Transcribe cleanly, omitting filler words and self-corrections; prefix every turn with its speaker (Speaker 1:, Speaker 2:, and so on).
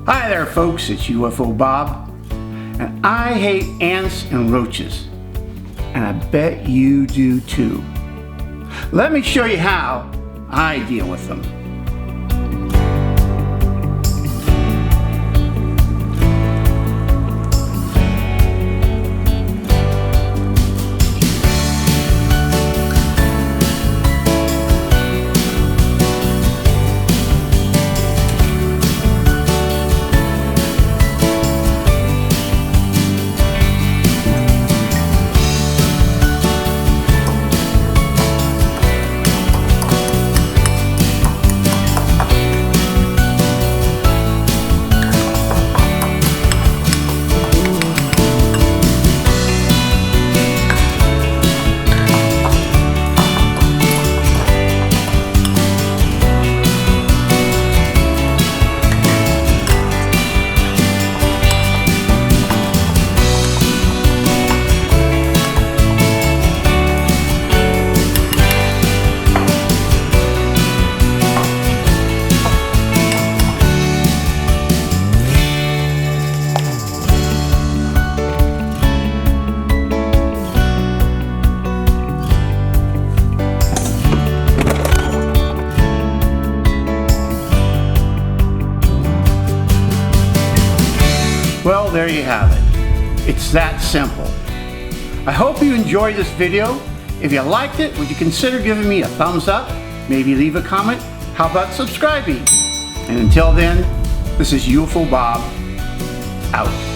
Speaker 1: Hi there folks, it's UFO Bob, and I hate ants and roaches, and I bet you do too. Let me show you how I deal with them. Well, there you have it. It's that simple. I hope you enjoyed this video. If you liked it, would you consider giving me a thumbs up? Maybe leave a comment? How about subscribing? And until then, this is UFO Bob, out.